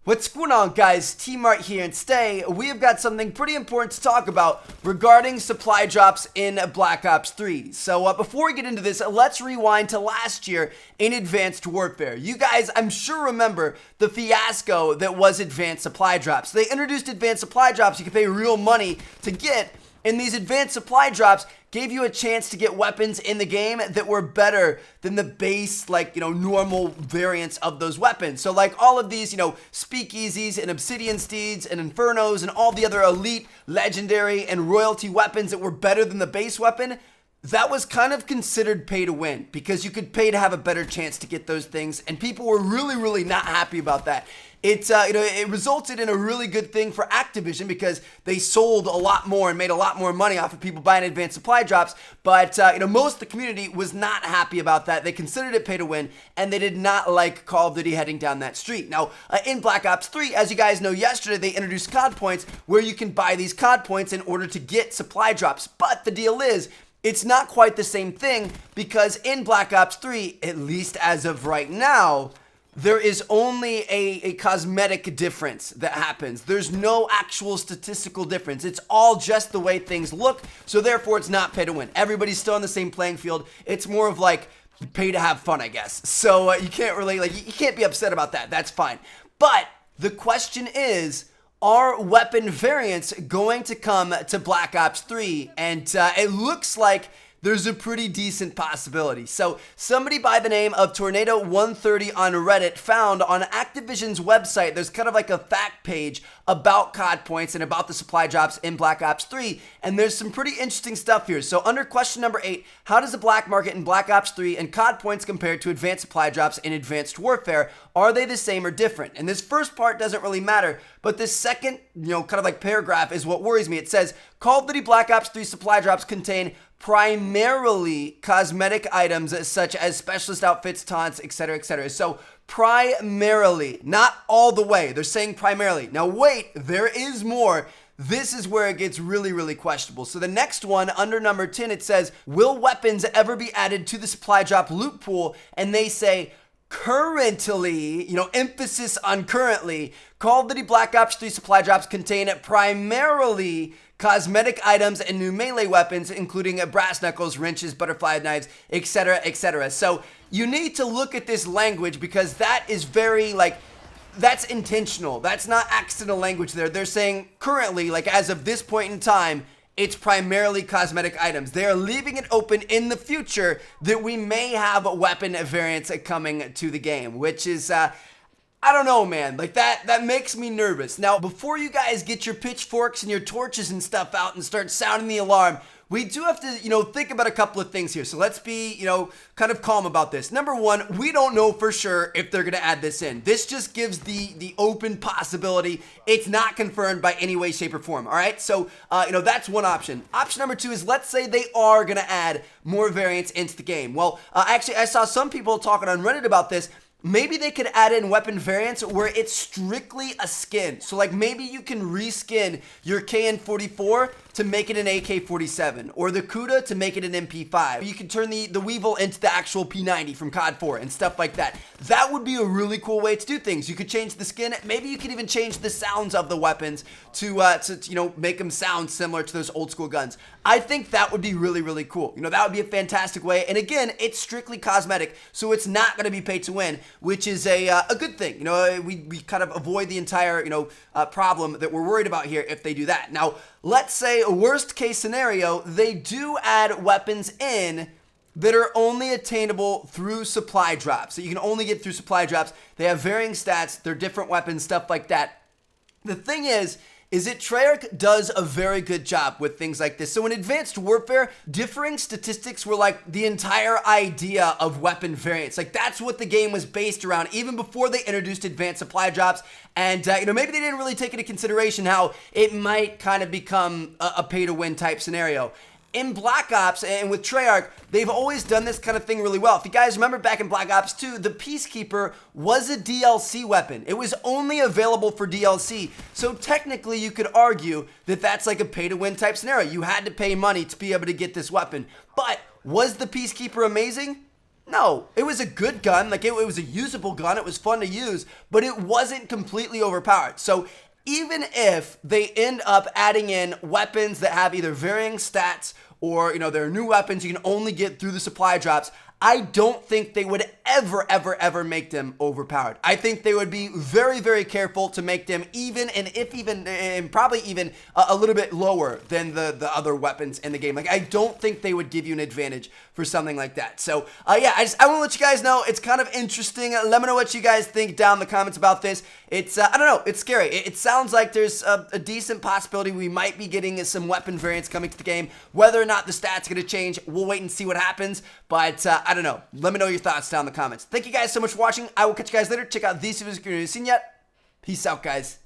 What's going on, guys? T-Mart here, and today we have got something pretty important to talk about regarding supply drops in Black Ops 3. So before we get into this, let's rewind to last year in Advanced Warfare. You guys, I'm sure, remember the fiasco that was Advanced Supply Drops. They introduced Advanced Supply Drops you could pay real money to get, and these Advanced Supply Drops gave you a chance to get weapons in the game that were better than the base, normal variants of those weapons. So all of these, speakeasies and obsidian steeds and infernos and all the other elite, legendary, and royalty weapons that were better than the base weapon, that was kind of considered pay to win because you could pay to have a better chance to get those things, and people were really not happy about that. It resulted in a really good thing for Activision because they sold a lot more and made a lot more money off of people buying advanced supply drops. But most of the community was not happy about that. They considered it pay to win, and they did not like Call of Duty heading down that street. Now, in Black Ops 3, as you guys know, yesterday they introduced COD points where you can buy these COD points in order to get supply drops. But the deal is, it's not quite the same thing because in Black Ops 3, at least as of right now, there is only a cosmetic difference that happens. There's no actual statistical difference. It's all just the way things look, so therefore it's not pay to win. Everybody's still on the same playing field. It's more of pay to have fun, I guess. So you can't really, you can't be upset about that. That's fine. But the question is, are weapon variants going to come to Black Ops 3? And it looks like there's a pretty decent possibility. So somebody by the name of Tornado130 on Reddit found on Activision's website, there's kind of a fact page about COD points and about the supply drops in Black Ops 3. And there's some pretty interesting stuff here. So under question number 8, how does the black market in Black Ops 3 and COD points compare to advanced supply drops in Advanced Warfare? Are they the same or different? And this first part doesn't really matter, but this second, paragraph is what worries me. It says, Call of Duty Black Ops 3 supply drops contain primarily cosmetic items such as specialist outfits, taunts, etc., etc. So primarily, not all the way. They're saying primarily. Now wait, there is more. This is where it gets really questionable. So the next one, under number 10, it says, will weapons ever be added to the supply drop loot pool? And they say, currently, emphasis on currently, Call of Duty Black Ops 3 supply drops contain primarily cosmetic items and new melee weapons, including brass knuckles, wrenches, butterfly knives, etc., etc. So you need to look at this language because that is very, that's intentional. That's not accidental language there. They're saying currently, as of this point in time, it's primarily cosmetic items. They're leaving it open in the future that we may have weapon variants coming to the game, which is, I don't know, man. That makes me nervous. Now, before you guys get your pitchforks and your torches and stuff out and start sounding the alarm, we do have to, think about a couple of things here. So let's be, kind of calm about this. Number one, we don't know for sure if they're going to add this in. This just gives the open possibility. It's not confirmed by any way, shape, or form. All right. So, that's one option. Option number two is, let's say they are going to add more variants into the game. Well, actually, I saw some people talking on Reddit about this. Maybe they could add in weapon variants where it's strictly a skin. So maybe you can reskin your KN-44 to make it an AK-47, or the Kuda to make it an MP5. You can turn the Weevil into the actual P90 from COD 4 and stuff like that. That would be a really cool way to do things. You could change the skin. Maybe you could even change the sounds of the weapons to make them sound similar to those old school guns. I think that would be really cool. That would be a fantastic way. And again, it's strictly cosmetic, so it's not going to be pay to win, which is a good thing. We kind of avoid the entire problem that we're worried about here if they do that. Now, let's say worst case scenario, they do add weapons in that are only attainable through supply drops. So you can only get through supply drops. They have varying stats. They're different weapons, stuff like that. The thing is that Treyarch does a very good job with things like this. So in Advanced Warfare, differing statistics were the entire idea of weapon variants. That's what the game was based around, even before they introduced advanced supply drops. And, maybe they didn't really take into consideration how it might kind of become a pay-to-win type scenario. In Black Ops and with Treyarch, they've always done this kind of thing really well. If you guys remember back in Black Ops 2, the Peacekeeper was a DLC weapon. It was only available for DLC. So technically you could argue that that's a pay-to-win type scenario. You had to pay money to be able to get this weapon. But was the Peacekeeper amazing? No, it was a good gun. Like, it was a usable gun. It was fun to use, but it wasn't completely overpowered. So even if they end up adding in weapons that have either varying stats or, there are new weapons you can only get through the supply drops, I don't think they would ever make them overpowered. I think they would be very, very careful to make them even, and probably even a little bit lower than the other weapons in the game. Like, I don't think they would give you an advantage for something like that. So, yeah, I want to let you guys know it's kind of interesting. Let me know what you guys think down in the comments about this. It's, I don't know, it's scary. It sounds like there's a decent possibility we might be getting some weapon variants coming to the game. Whether or not the stats are going to change, we'll wait and see what happens. But, I don't know. Let me know your thoughts down in the comments. Thank you guys so much for watching. I will catch you guys later. Check out these videos if you've seen yet. Peace out, guys.